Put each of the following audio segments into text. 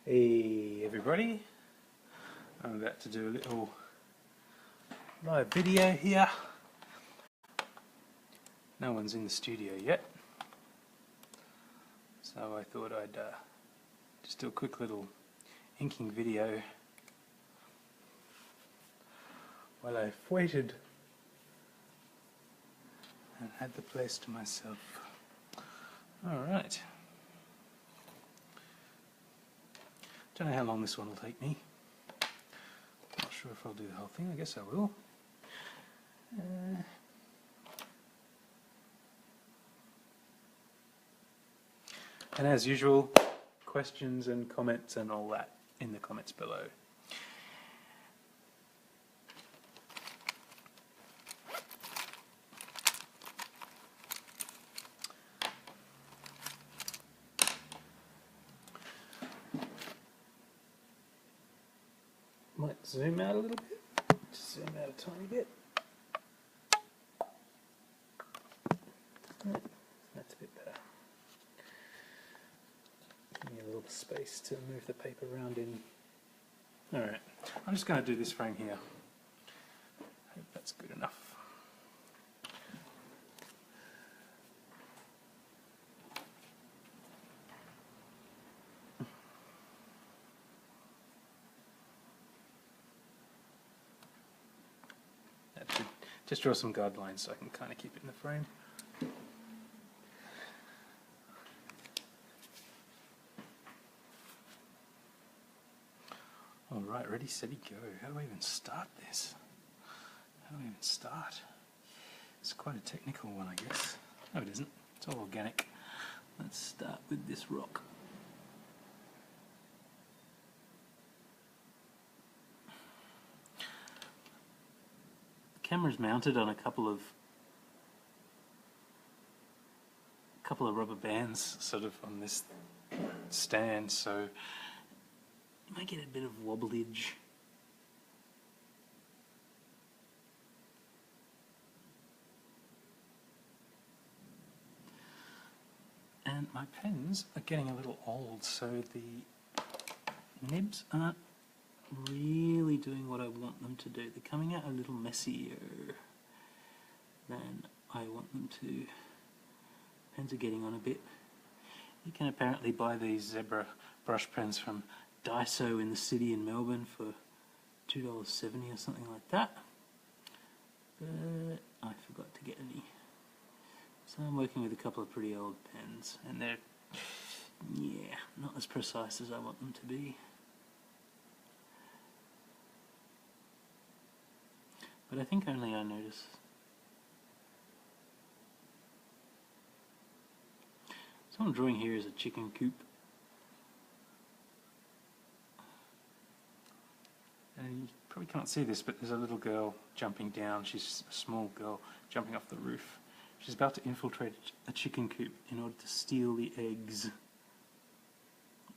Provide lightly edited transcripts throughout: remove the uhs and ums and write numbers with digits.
Hey everybody, I'm about to do a little live video here. No one's in the studio yet, so I thought I'd just do a quick little inking video while I've waited and had the place to myself. Alright. Don't know how long this one will take me. Not sure if I'll do the whole thing. I guess I will. And as usual, questions and comments and all that in the comments below. Might zoom out a little bit. Just zoom out a tiny bit. That's a bit better. Give me a little space to move the paper around in. Alright, I'm just going to do this frame here. Hope that's good enough. That should just draw some guidelines so I can kind of keep it in the frame. Alright, ready, steady, go. How do I even start this? How do I even start? It's quite a technical one, I guess. No, it isn't. It's all organic. Let's start with this rock. The camera's mounted on a couple of rubber bands sort of on this stand, so you might get a bit of wobblage. And my pens are getting a little old, so the nibs aren't really doing what I want them to do. They're coming out a little messier than I want them to. Pens are getting on a bit. You can apparently buy these zebra brush pens from Daiso in the city in Melbourne for $2.70 or something like that. But I forgot to get any. So I'm working with a couple of pretty old pens, and they're, yeah, not as precise as I want them to be. But I think only I notice. So what I'm drawing here is a chicken coop. And you probably can't see this, but there's a little girl jumping down. She's a small girl jumping off the roof. She's about to infiltrate a chicken coop in order to steal the eggs.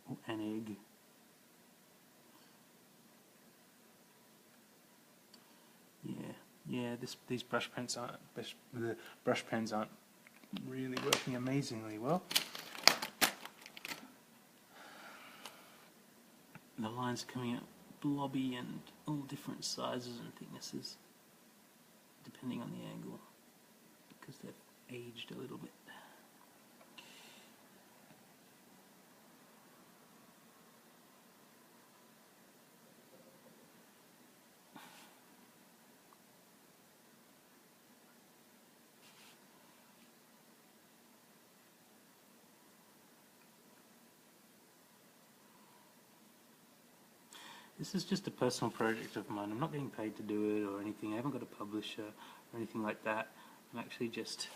Or an egg. Yeah. These brush pens aren't really working amazingly well. The lines are coming out blobby and all different sizes and thicknesses, depending on the angle, because they've aged a little bit. This is just a personal project of mine. I'm not getting paid to do it or anything. I haven't got a publisher or anything like that. I'm actually just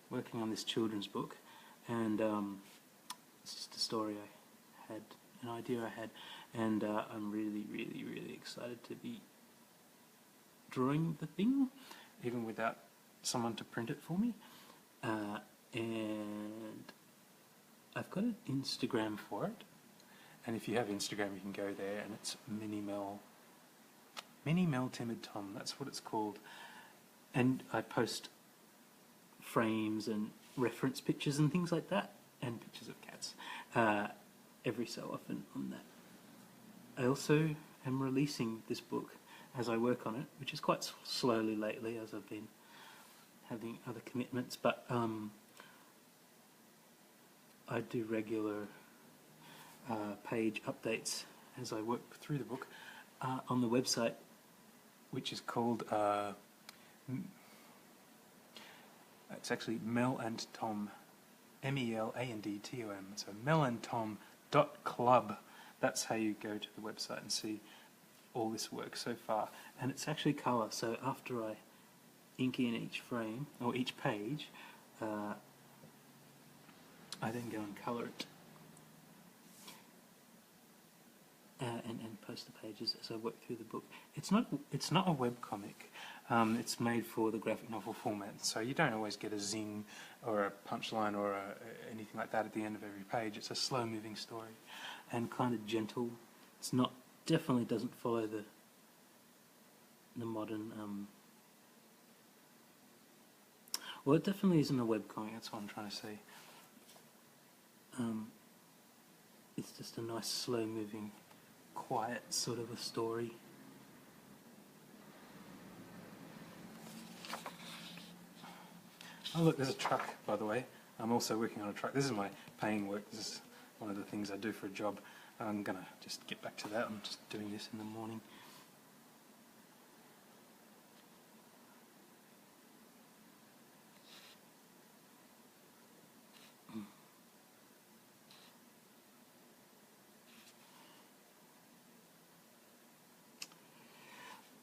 working on this children's book, and it's just a story I had, an idea I had, and I'm really excited to be drawing the thing, even without someone to print it for me. And I've got an Instagram for it. And if you have Instagram, you can go there, and it's Mini Mel Timid Tom. That's what it's called. And I post frames and reference pictures and things like that, and pictures of cats every so often on that I also am releasing this book as I work on it, which is quite slowly lately as I've been having other commitments, but I do regular page updates as I work through the book on the website, which is called it's actually Mel and Tom, MELANDTOM. So melandtom.club. That's how you go to the website and see all this work so far. And it's actually colour, so after I ink in each frame, or each page, I then go and colour it. And post the pages as I work through the book. It's not a webcomic. It's made for the graphic novel format, so you don't always get a zing or a punchline or anything like that at the end of every page. It's a slow-moving story and kind of gentle. It's not, definitely doesn't follow the modern. Well, it definitely isn't a webcomic. That's what I'm trying to say. It's just a nice, slow-moving, quiet sort of a story. Oh look, there's a truck, by the way. I'm also working on a truck. This is my paying work. This is one of the things I do for a job. I'm going to just get back to that. I'm just doing this in the morning.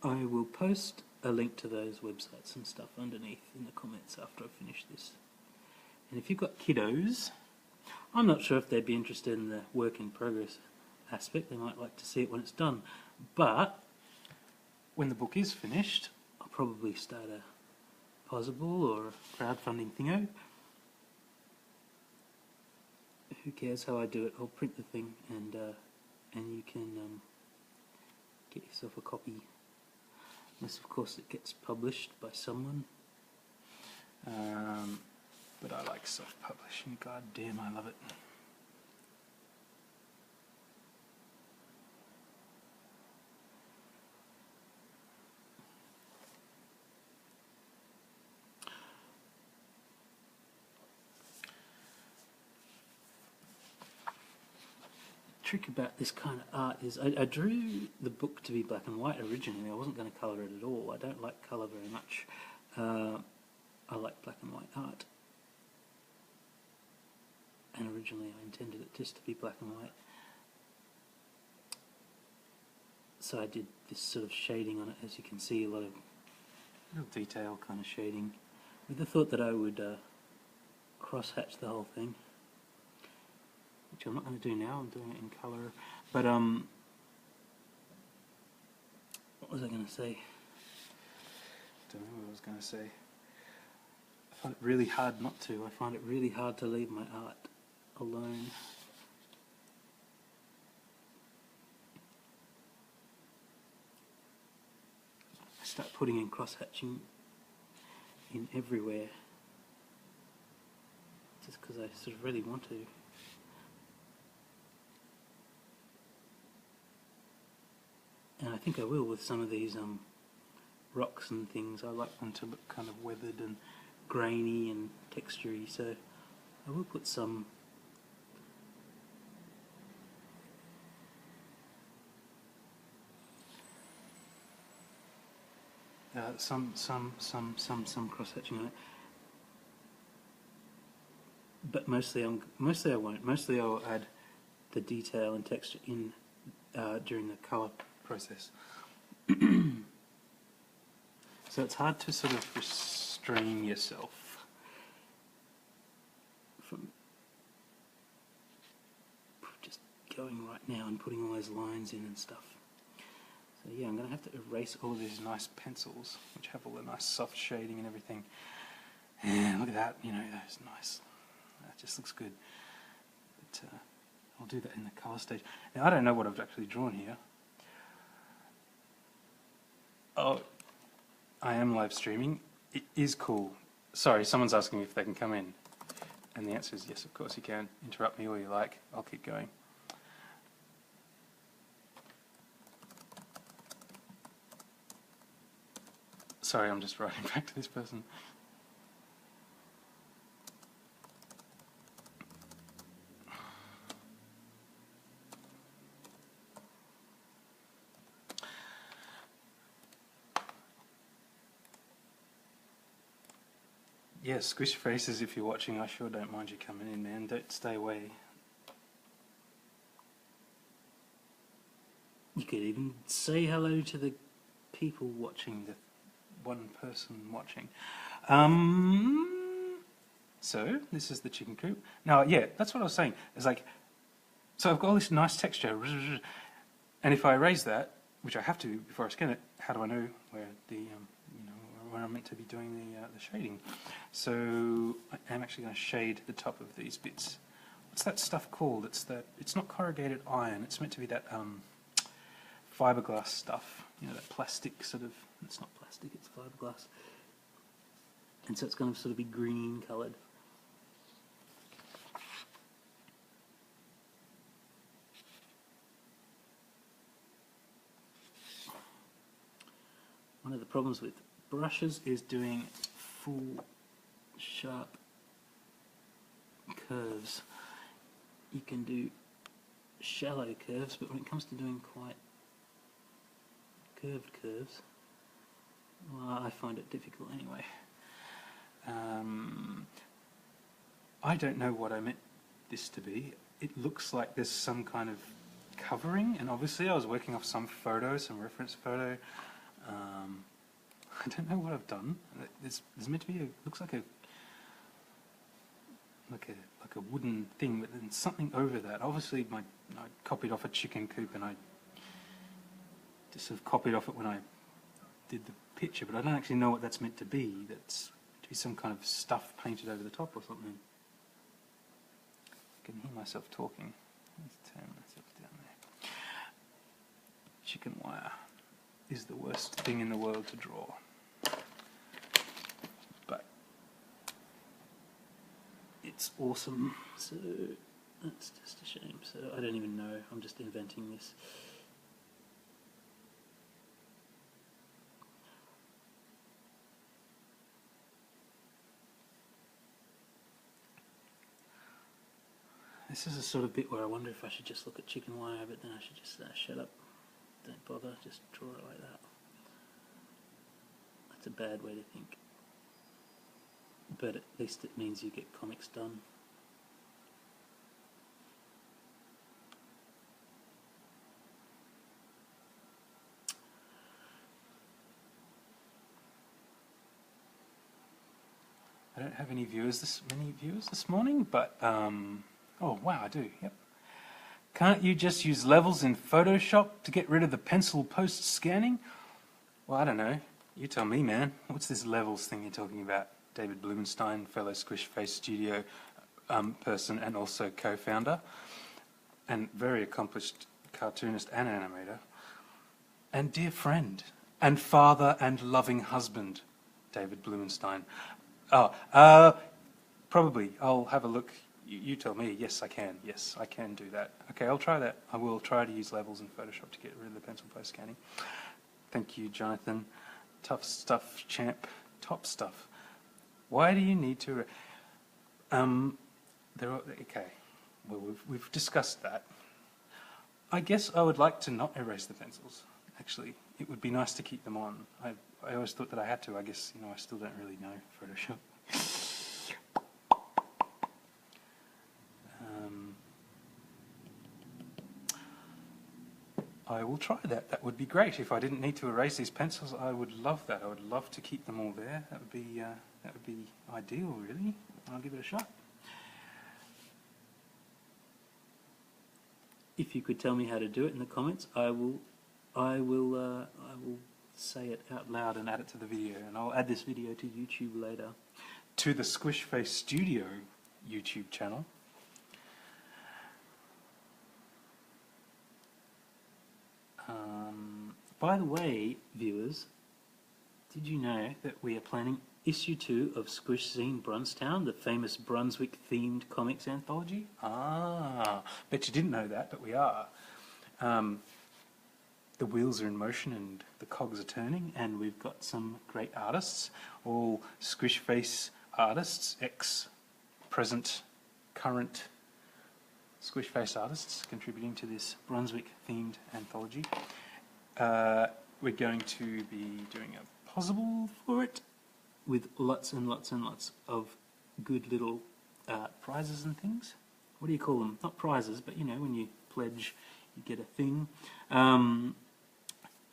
I will post a link to those websites and stuff underneath in the comments after I finish this. And if you've got kiddos, I'm not sure if they'd be interested in the work in progress aspect. They might like to see it when it's done. But when the book is finished, I'll probably start a Possible or a crowdfunding thingo. Who cares how I do it? I'll print the thing and you can get yourself a copy. Unless, of course, it gets published by someone. But I like self-publishing. God damn, I love it. The trick about this kind of art is I drew the book to be black and white originally. I wasn't going to colour it at all. I don't like colour very much. I like black and white art. And originally I intended it just to be black and white. So I did this sort of shading on it, as you can see, a lot of little detail kind of shading, with the thought that I would cross-hatch the whole thing, which I'm not going to do now. I'm doing it in colour. But what was I going to say? Don't know what I was going to say. I find it really hard not to. I find it really hard to leave my art alone. I start putting in cross-hatching in everywhere just because I sort of really want to. And I think I will with some of these rocks and things. I like them to look kind of weathered and grainy and textury, so I will put some cross-hatching on it, but mostly I won't. Mostly I'll add the detail and texture in during the colour process. So it's hard to sort of restrain yourself from just going right now and putting all those lines in and stuff. So yeah, I'm going to have to erase all of these nice pencils, which have all the nice soft shading and everything. And look at that, you know, that's nice. That just looks good. But I'll do that in the colour stage. Now I don't know what I've actually drawn here. Oh, I am live streaming. It is cool. Sorry, someone's asking me if they can come in. And the answer is yes, of course you can. Interrupt me all you like. I'll keep going. Sorry, I'm just writing back to this person. Yeah, Squish Faces, if you're watching, I sure don't mind you coming in, man. Don't stay away. You could even say hello to the people watching, the one person watching. So, this is the chicken coop. Now, yeah, that's what I was saying. It's like, so I've got all this nice texture, and if I erase that, which I have to before I scan it, how do I know where the, where I'm meant to be doing the shading? So I am actually going to shade the top of these bits. What's that stuff called? It's not corrugated iron. It's meant to be that fiberglass stuff. You know, that plastic sort of. It's not plastic. It's fiberglass. And so it's going to sort of be green coloured. One of the problems with brushes is doing full, sharp curves. You can do shallow curves, but when it comes to doing quite curved curves, well, I find it difficult anyway. I don't know what I meant this to be. It looks like there's some kind of covering, and obviously I was working off some photo, some reference photo. I don't know what I've done. There's meant to be looks like a wooden thing, but then something over that. Obviously, I copied off a chicken coop, and I just sort of copied off it when I did the picture, but I don't actually know what that's meant to be. That's to be some kind of stuff painted over the top or something. I can hear myself talking. Let's turn myself down there. Chicken wire is the worst thing in the world to draw. But it's awesome, so that's just a shame. So I don't even know, I'm just inventing this. This is a sort of bit where I wonder if I should just look at chicken wire, but then I should just shut up. Don't bother, just draw it like that. That's a bad way to think. But at least it means you get comics done. I don't have many viewers this morning, but oh wow, I do. Yep. Can't you just use levels in Photoshop to get rid of the pencil post scanning? Well, I don't know. You tell me, man. What's this levels thing you're talking about? David Blumenstein, fellow Squish Face Studio person and also co-founder, and very accomplished cartoonist and animator, and dear friend, and father and loving husband, David Blumenstein. Oh, probably. I'll have a look. You tell me. Yes, I can. Yes, I can do that. Okay, I'll try that. I will try to use levels in Photoshop to get rid of the pencil post scanning. Thank you, Jonathan. Tough stuff, champ. Top stuff. Why do you need to... okay, well, we've discussed that. I guess I would like to not erase the pencils, actually. It would be nice to keep them on. I always thought that I had to. I guess, I still don't really know Photoshop. I will try that. That would be great. If I didn't need to erase these pencils, I would love that. I would love to keep them all there. That would be ideal, really. I'll give it a shot. If you could tell me how to do it in the comments, I will say it out loud and add it to the video, and I'll add this video to YouTube later, to the Squish Face Studio YouTube channel. By the way, viewers, did you know that we are planning issue 2 of Squish Zine Brunstown, the famous Brunswick-themed comics anthology? Bet you didn't know that, but we are. the wheels are in motion and the cogs are turning, and we've got some great artists, all squish face artists, present, current squish face artists contributing to this Brunswick themed anthology. We're going to be doing a possible for it with lots and lots and lots of good little prizes and things. What do you call them? Not prizes, but you know, when you pledge, you get a thing. And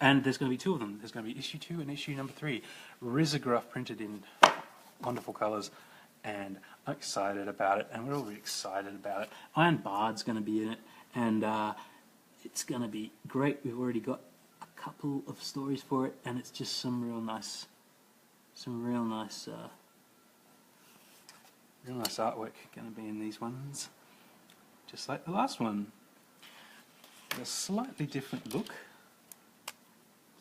there's going to be two of them. There's going to be issue 2 and issue number 3. Risograph printed in wonderful colours, and I'm excited about it, and we're all really excited about it. Iron Bard's going to be in it, and it's going to be great. We've already got a couple of stories for it, and it's just some real nice artwork going to be in these ones, just like the last one. A slightly different look,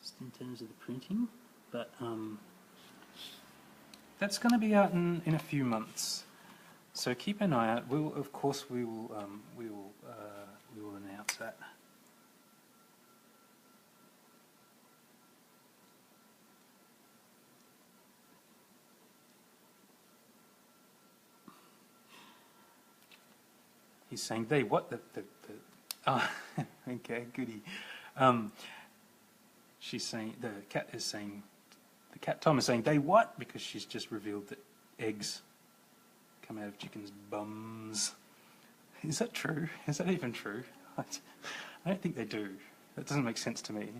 just in terms of the printing, but that's going to be out in a few months. So keep an eye out. We will announce that. He's saying they what the oh okay, goody. She's saying the cat Tom is saying they what, because she's just revealed that eggs come out of chickens' bums. Is that true? Is that even true? I don't think they do. That doesn't make sense to me.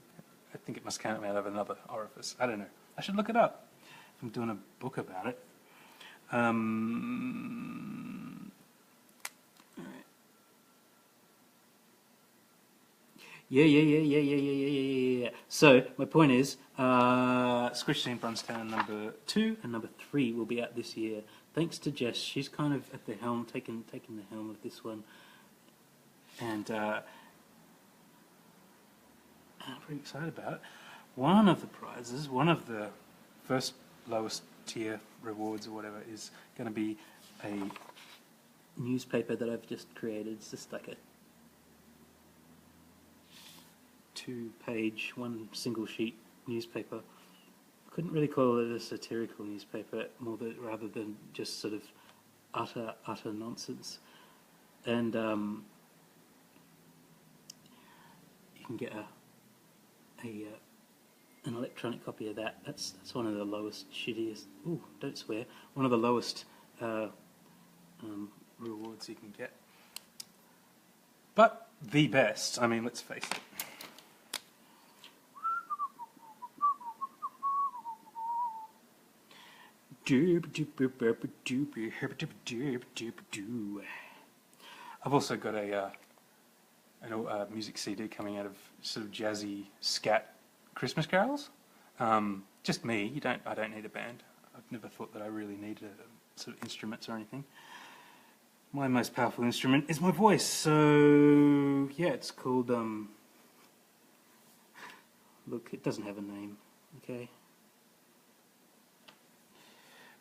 I think it must come out of another orifice. I don't know. I should look it up if I'm doing a book about it. Yeah. So, my point is, Squish Scene Brunstown number 2 and number 3 will be out this year. Thanks to Jess, she's kind of at the helm, taking the helm of this one. And I'm pretty excited about it. One of the prizes, one of the first lowest tier rewards or whatever, is going to be a newspaper that I've just created. It's just like a 2-page, one single sheet newspaper. Couldn't really call it a satirical newspaper, rather than just sort of utter nonsense. And you can get an electronic copy of that. That's one of the lowest, shittiest. Ooh, don't swear. One of the lowest rewards you can get. But the best. I mean, let's face it. I've also got a music CD coming out of sort of jazzy scat Christmas carols. Just me. I don't need a band. I've never thought that I really needed sort of instruments or anything. My most powerful instrument is my voice. So yeah, it's called look, it doesn't have a name. Okay.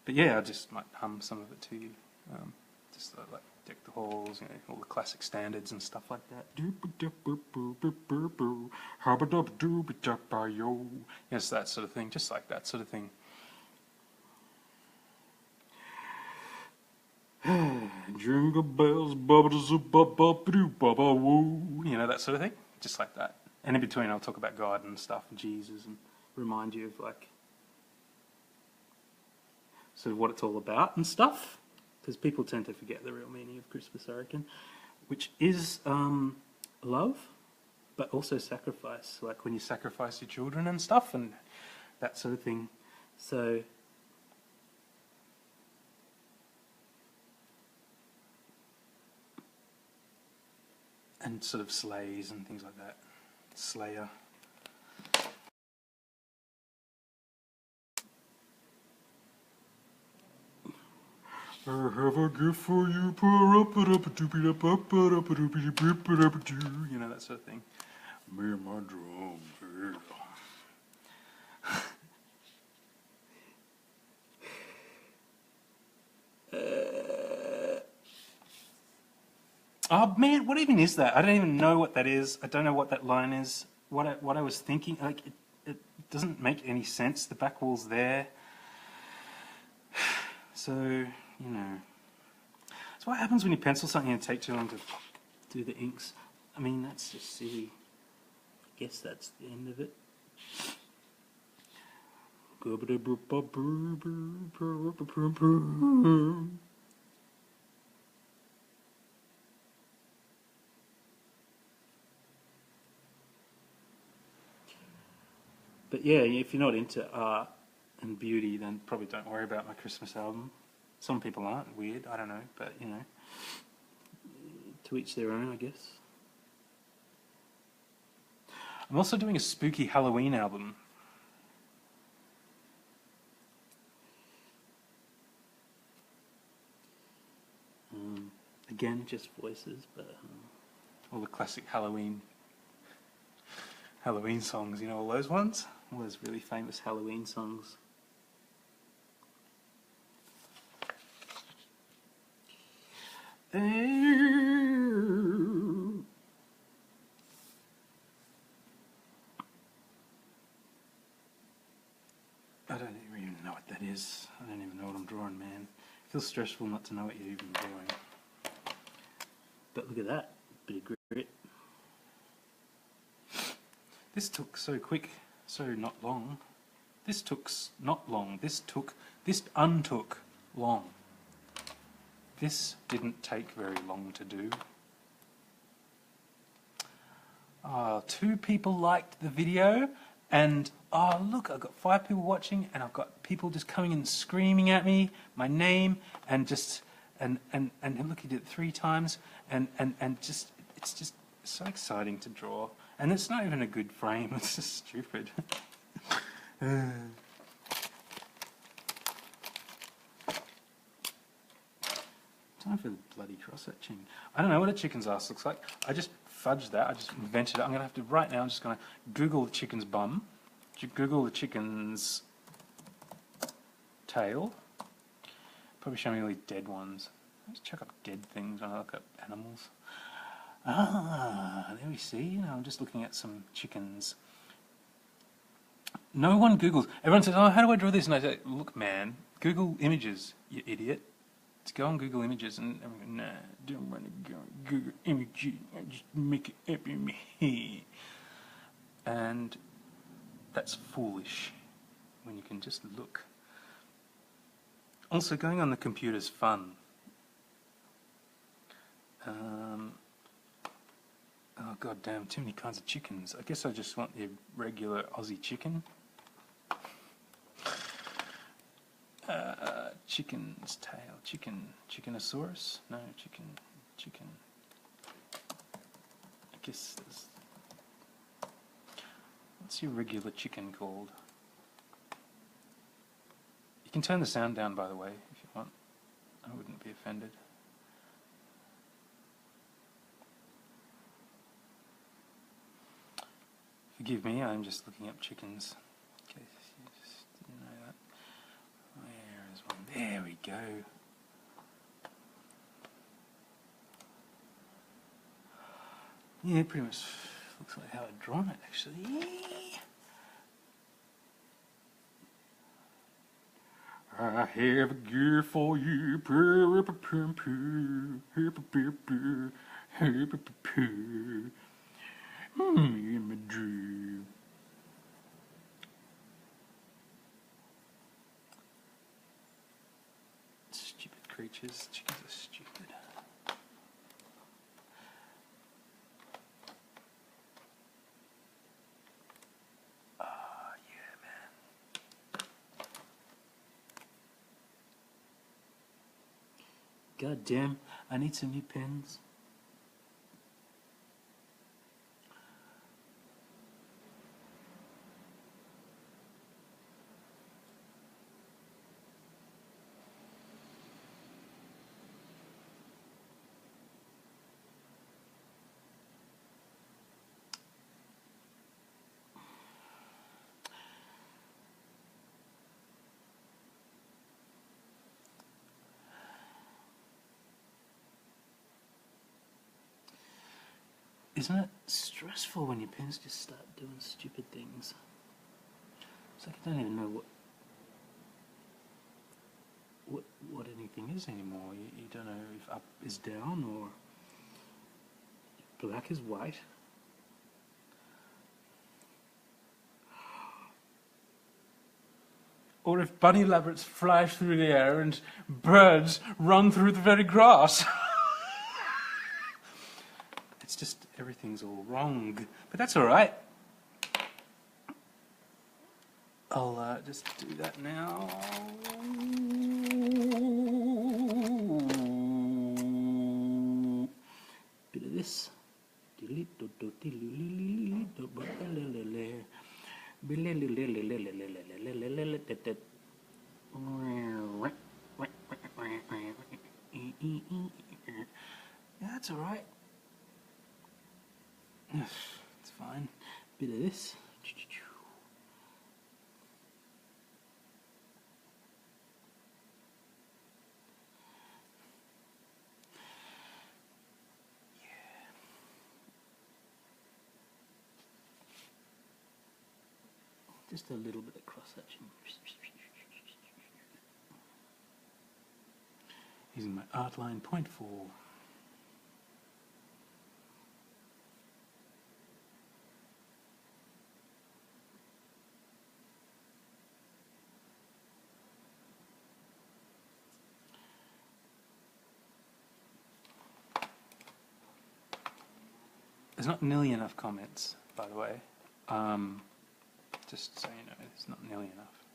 But yeah, I just might hum some of it to you. Just like Deck the Halls, you know, all the classic standards and stuff like that. Yes, that sort of thing, just like that sort of thing. Jingle bells, you know, that sort of thing, just like that. And in between, I'll talk about God and stuff and Jesus and remind you of like sort of what it's all about and stuff, because people tend to forget the real meaning of Christmas, I reckon, which is love, but also sacrifice, like when you sacrifice your children and stuff and that sort of thing. So and sort of sleighs and things like that. Slayer. I have a gift for you. You know, that sort of thing. Me and my drums. Oh man, what even is that? I don't even know what that is. I don't know what that line is. what I was thinking, like it doesn't make any sense. The back wall's there, so you know. That's what happens when you pencil something and take too long to do the inks. I mean, that's just silly. I guess that's the end of it. But yeah, if you're not into art and beauty, then probably don't worry about my Christmas album. Some people aren't. Weird, I don't know, but you know, to each their own, I guess. I'm also doing a spooky Halloween album. Again, just voices, but all the classic Halloween songs, you know, all those ones? All those really famous Halloween songs. I don't even know what that is. I don't even know what I'm drawing, man. It feels stressful not to know what you're even doing. But look at that, bit of grit. This took so quick, so not long. This took not long. This untook long. This didn't take very long to do. 2 people liked the video, and oh look, I've got 5 people watching, and I've got people just coming and screaming at me my name, and just and look, he did it 3 times, and just it's just so exciting to draw, and it's not even a good frame. It's just stupid. Time for the bloody cross-hatching. I don't know what a chicken's ass looks like. I just fudged that. I just invented it. I'm going to have to, right now, I'm just going to Google the chicken's bum. Google the chicken's tail. Probably show me all these dead ones. Let's check up dead things when I look up animals. There we see. You know, I'm just looking at some chickens. No one Googles. Everyone says, oh, how do I draw this? And I say, look, man, Google images, you idiot. Let's go on Google Images, and nah, don't want to go on Google Images. I just make it up in my head. And that's foolish when you can just look. Also, going on the computer's fun. Oh god damn, too many kinds of chickens. I guess I just want the regular Aussie chicken. Chicken's tail. Chickenosaurus? No, chicken. I guess there's... What's your regular chicken called? You can turn the sound down, by the way, if you want. I wouldn't be offended. Forgive me, I'm just looking up chickens. In case you just didn't know that. Where is one? There we go. Yeah, pretty much looks like how I'd drawn it, actually. I have a gift for you. Imagery. Stupid creatures. Chickens are stupid. God damn, I need some new pens. Isn't it stressful when your pens just start doing stupid things? It's like I don't even know what anything is anymore. You don't know if up is down or black is white. Or if bunny rabbits fly through the air and birds run through the very grass. It's just everything's all wrong. But that's all right. I'll just do that now. Bit of this. That's all right. It's fine. Bit of this. Just a little bit of cross-hatching. Using my Artline point four. There's not nearly enough comments, by the way. Just so you know, it's not nearly enough.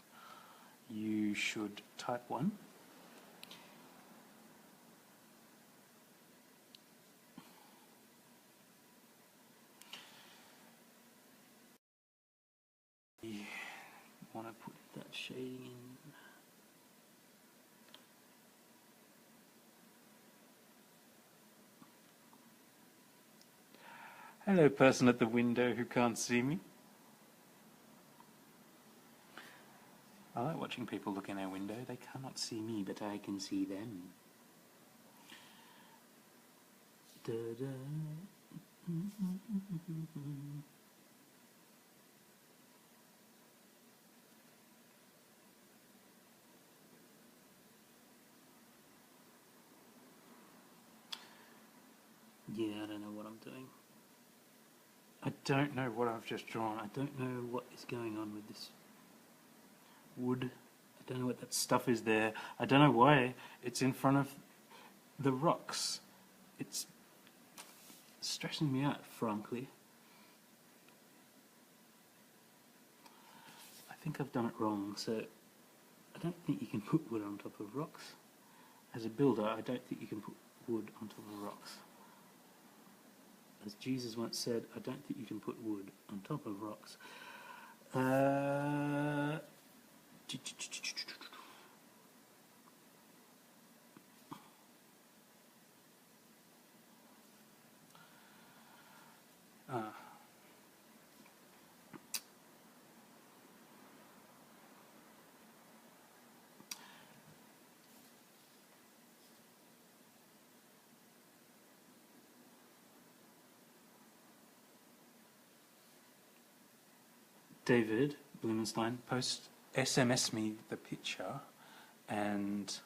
You should type one. You want to put that shading in. Hello, person at the window who can't see me. I like watching people look in our window. They cannot see me, but I can see them. Da-da. Yeah, I don't know what I'm doing. I don't know what I've just drawn. I don't know what is going on with this wood. I don't know what that stuff is there. I don't know why it's in front of the rocks. It's stressing me out, frankly. I think I've done it wrong, so I don't think you can put wood on top of rocks. As a builder, I don't think you can put wood on top of rocks. As Jesus once said, I don't think you can put wood on top of rocks. David Blumenstein SMS me the picture and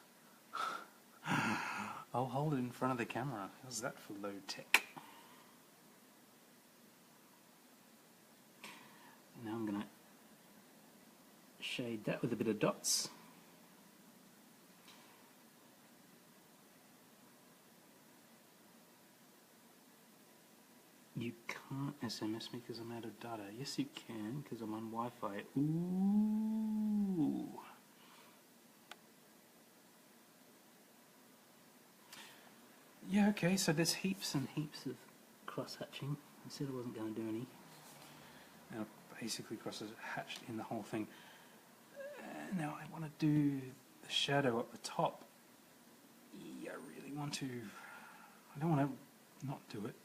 I'll hold it in front of the camera. How's that for low tech? Now I'm going to shade that with a bit of dots. You can't SMS me because I'm out of data. Yes, you can because I'm on Wi-Fi. Ooh. Yeah, okay, so there's heaps and heaps of cross-hatching. I said I wasn't going to do any. Now, basically cross-hatched in the whole thing. Now I want to do the shadow up the top. Yeah, I really want to. I don't want to not do it.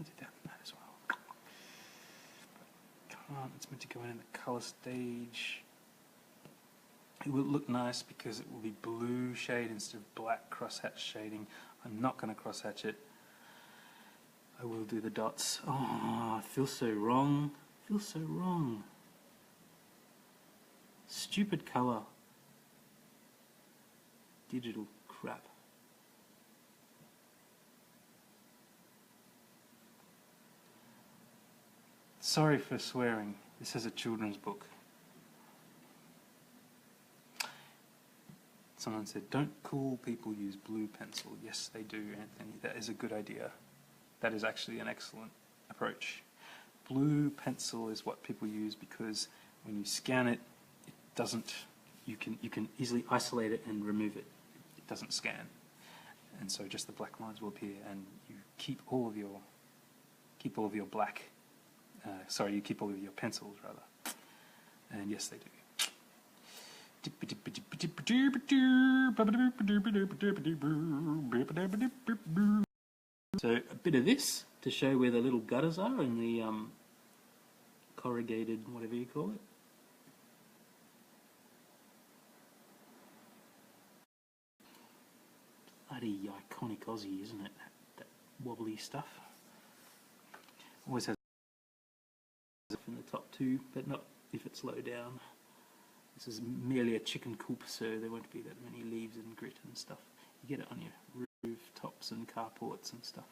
Do that as well. But can't. It's meant to go in the colour stage. it will look nice because it will be blue shade instead of black crosshatch shading. I'm not going to crosshatch it. I will do the dots. Oh, I feel so wrong. I feel so wrong. Stupid colour. Digital crap. Sorry for swearing. This is a children's book. Someone said, don't cool people use blue pencil. Yes, they do, Anthony. That is a good idea. That is actually an excellent approach. Blue pencil is what people use because when you scan it, it doesn't, you can easily isolate it and remove it. It doesn't scan. And so just the black lines will appear, and you keep all of your black, you keep all of your pencils rather. And yes, they do. So a bit of this to show where the little gutters are in the corrugated, whatever you call it. Bloody iconic Aussie, isn't it? That wobbly stuff. Always has in the top two, but not if it's low down. This is merely a chicken coop, so there won't be that many leaves and grit and stuff. You get it on your rooftops and carports and stuff.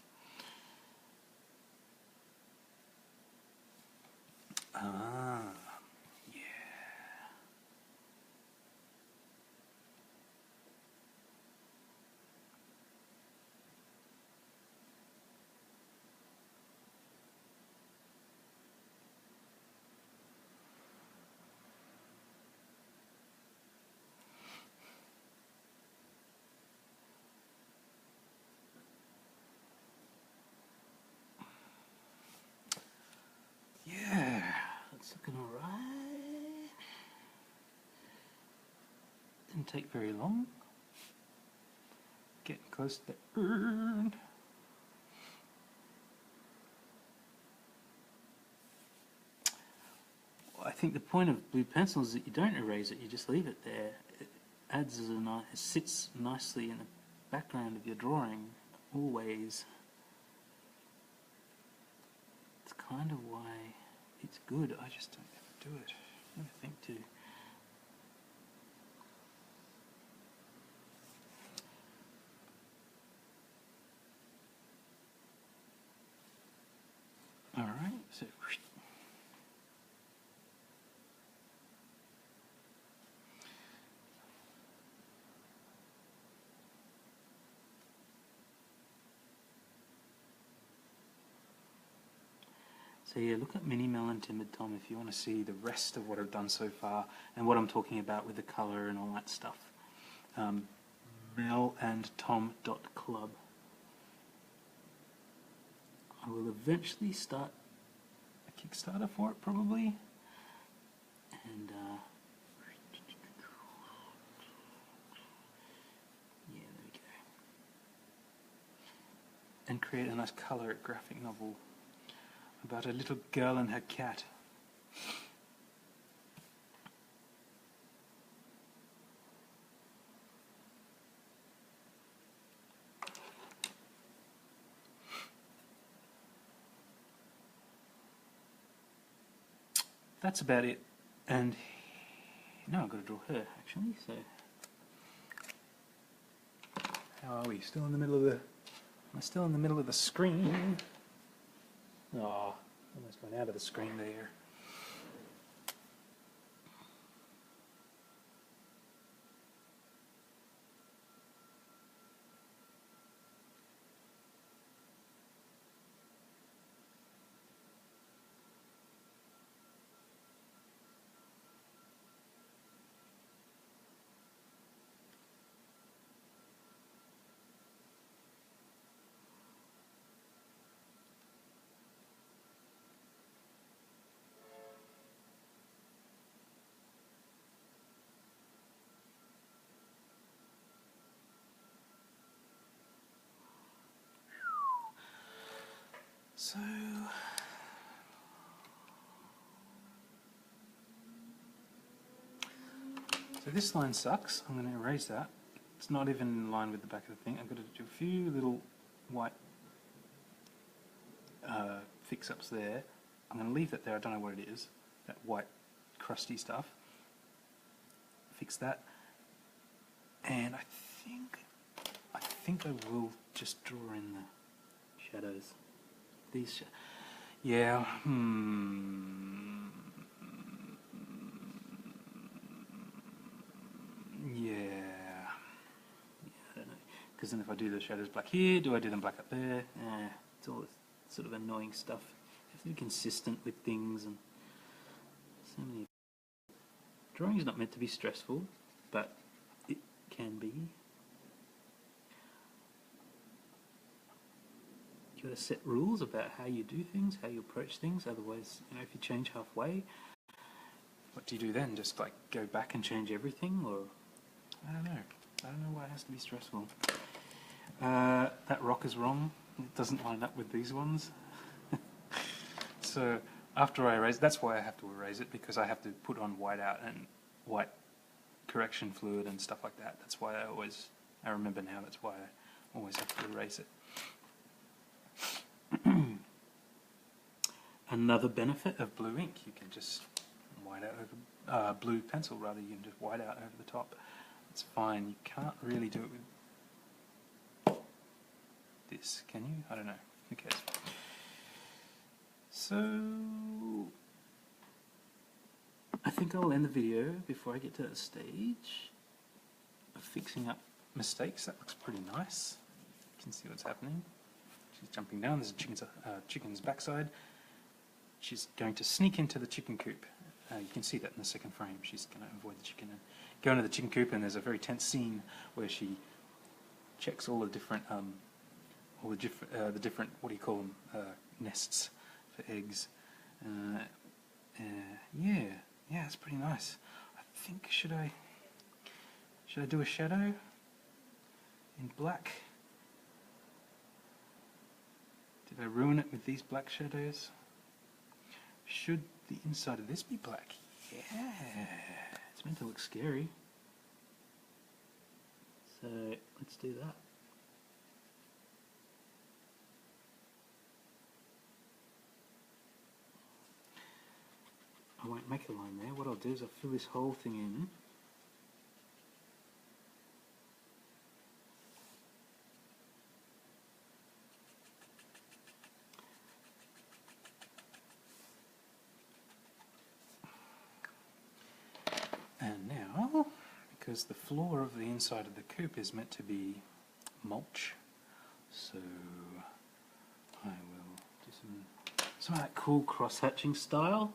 Ah, yeah. That's looking alright. Didn't take very long. Getting close to the urn. I think the point of blue pencil is that you don't erase it, you just leave it there. It adds as it sits nicely in the background of your drawing, always. It's kind of why it's good. I just don't ever do it. I never think to. Alright, so yeah, look at Mini Mel and Timid Tom if you want to see the rest of what I've done so far and what I'm talking about with the colour and all that stuff. melandtom.club. I will eventually start a Kickstarter for it, probably. And yeah, there we go. And create a nice colour graphic novel about a little girl and her cat. That's about it. And now I've got to draw her, actually, so how are we? Still in the middle of the... Am I still in the middle of the screen? Oh, almost went out of the screen there. So So this line sucks. I'm going to erase that. It's not even in line with the back of the thing. I've got to do a few little white fix-ups there. I'm going to leave that there. I don't know what it is. That white crusty stuff. Fix that. And I think I will just draw in the shadows. These yeah. Yeah. I don't know. Because then if I do the shadows black here, do I do them black up there? It's all this sort of annoying stuff. You have to be consistent with things, and so many. Drawing is not meant to be stressful, but it can be. You got to set rules about how you do things, how you approach things. Otherwise, you know, if you change halfway, what do you do then? Just like go back and change everything, or I don't know. I don't know why it has to be stressful. That rock is wrong. It doesn't line up with these ones. So after I erase, that's why I have to erase it, because I have to put on white out and white correction fluid and stuff like that. That's why I remember now. That's why I always have to erase it. Another benefit of blue ink, you can just white out over blue pencil rather. You can just white out over the top. It's fine. You can't really do it with this, can you? I don't know. Who cares? So I think I'll end the video before I get to that stage of fixing up mistakes. That looks pretty nice. You can see what's happening. She's jumping down. There's a chicken's backside. She's going to sneak into the chicken coop. You can see that in the second frame. She's going to avoid the chicken and go into the chicken coop, and there's a very tense scene where she checks all the different, what do you call them, nests for eggs. Yeah, it's pretty nice. I think should I do a shadow in black? Did I ruin it with these black shadows? Should the inside of this be black? Yeah, it's meant to look scary. So let's do that. I won't make a line there. What I'll do is I'll fill this whole thing in. And now, because the floor of the inside of the coop is meant to be mulch, so I will do some of that cool cross-hatching style.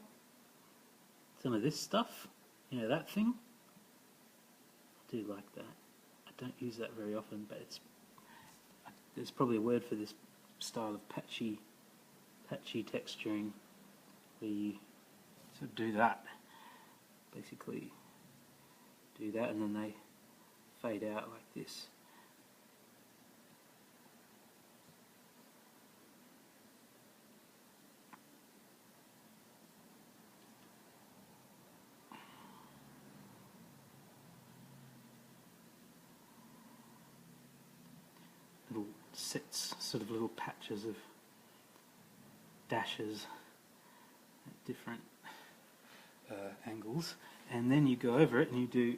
Some of this stuff, you know, that thing. I do like that. I don't use that very often, but there's probably a word for this style of patchy texturing, where you sort of do that. Basically do that, and then they fade out like this. Little sets, sort of little patches of dashes at different angles, and then you go over it and you do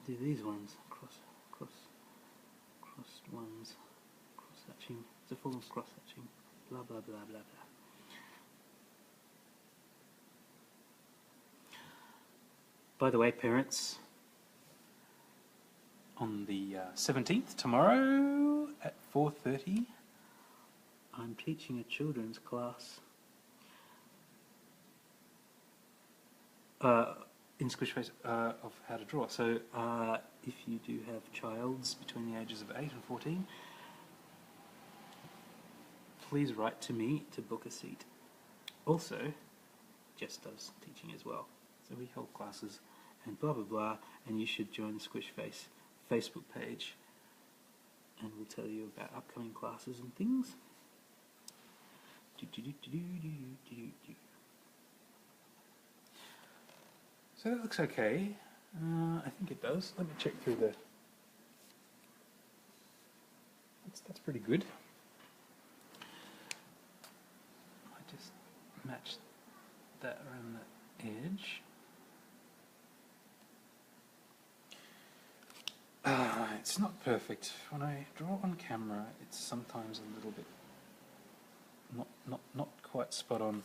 these ones, cross ones, cross hatching. It's a form of cross hatching. Blah blah blah blah blah. By the way, parents, on the 17th, tomorrow at 4:30, I'm teaching a children's class in Squishface of how to draw. So if you do have childs between the ages of 8 and 14, please write to me to book a seat. Also, Jess does teaching as well. So we hold classes and blah blah blah, and you should join the Squishface Facebook page, and we'll tell you about upcoming classes and things. So that looks okay. I think it does. Let me check through the... That's pretty good. I just match that around the edge. It's not perfect. When I draw on camera, it's sometimes a little bit not quite spot on.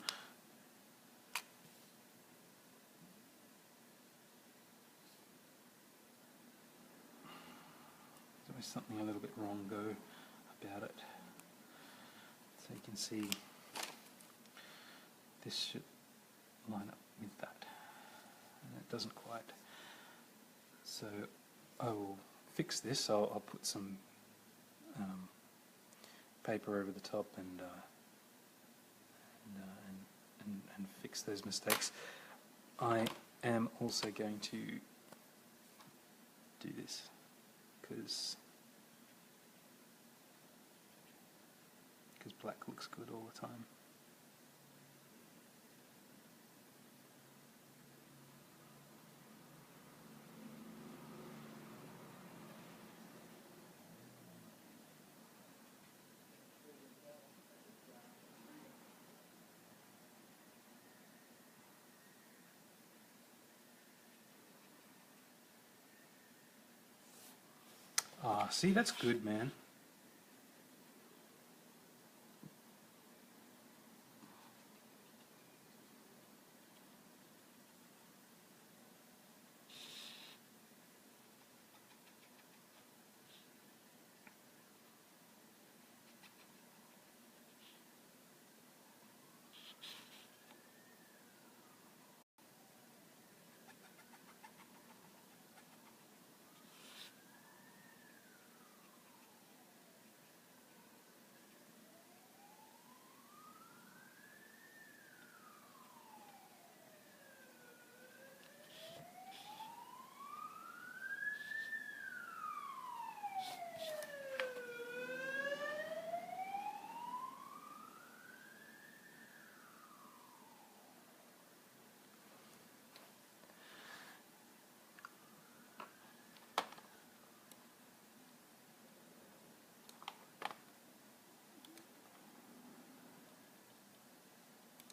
There's always something a little bit wrong about it. So you can see this should line up with that, and it doesn't quite. So I will fix this. I'll put some paper over the top and fix those mistakes. I am also going to do this because black looks good all the time. See, that's good, man.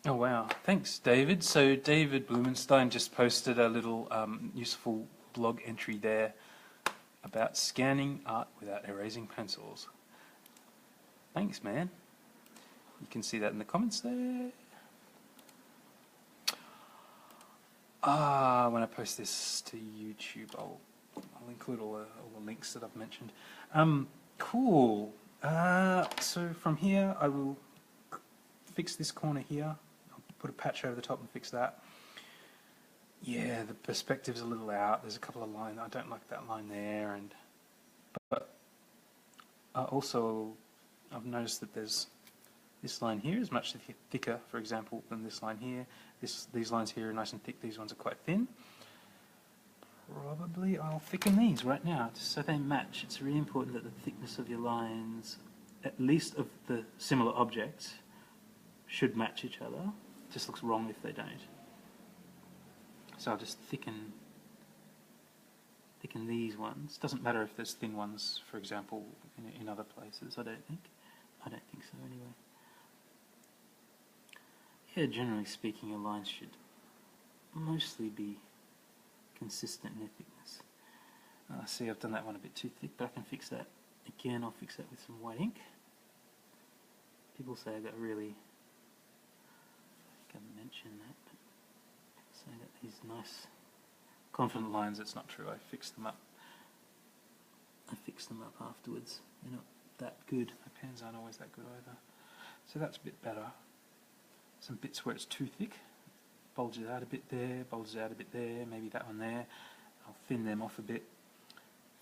Oh wow, thanks David. So David Blumenstein just posted a little useful blog entry there about scanning art without erasing pencils. Thanks, man. You can see that in the comments there. When I post this to YouTube, I'll include all the links that I've mentioned. Cool. So from here, I will fix this corner here. Put a patch over the top and fix that. Yeah, the perspective's a little out. There's a couple of lines. I don't like that line there, but also I've noticed that there's this line here is much thicker, for example, than this line here. These lines here are nice and thick. These ones are quite thin. Probably I'll thicken these right now so they match. It's really important that the thickness of your lines, at least of the similar objects, should match each other. It just looks wrong if they don't. So I'll just thicken these ones. Doesn't matter if there's thin ones, for example, in other places. I don't think so anyway. Yeah, generally speaking, your lines should mostly be consistent in their thickness. See, I've done that one a bit too thick, but I can fix that. Again, I'll fix that with some white ink. People say I've got really, I haven't mentioned that, but say that these nice, confident lines, that's not true. I fixed them up afterwards. They're not that good. My pens aren't always that good either. So that's a bit better. Some bits where it's too thick, bulges out a bit there, bulges out a bit there, maybe that one there. I'll thin them off a bit,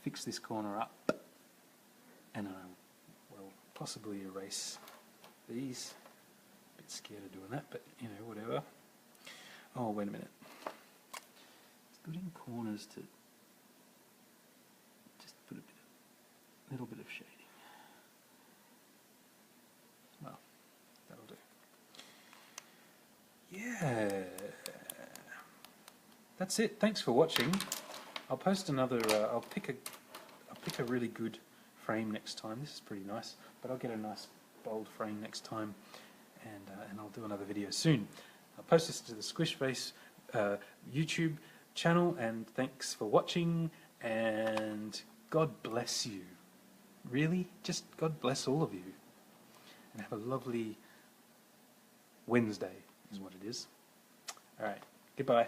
fix this corner up, and I will possibly erase these. A bit scared of doing that, but you know, whatever. Oh, wait a minute. It's good in corners to just put a little bit of shading. Well, that'll do. Yeah, that's it. Thanks for watching. I'll post another. I'll pick a really good frame next time. This is pretty nice, but I'll get a nice bold frame next time, and I'll do another video soon. I'll post this to the Squishface YouTube channel, and thanks for watching, and God bless you. Really, just God bless all of you, and have a lovely Wednesday is what it is. All right, goodbye.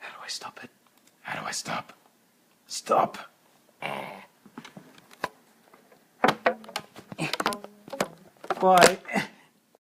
How do I stop it? How do I stop? Stop! Bye.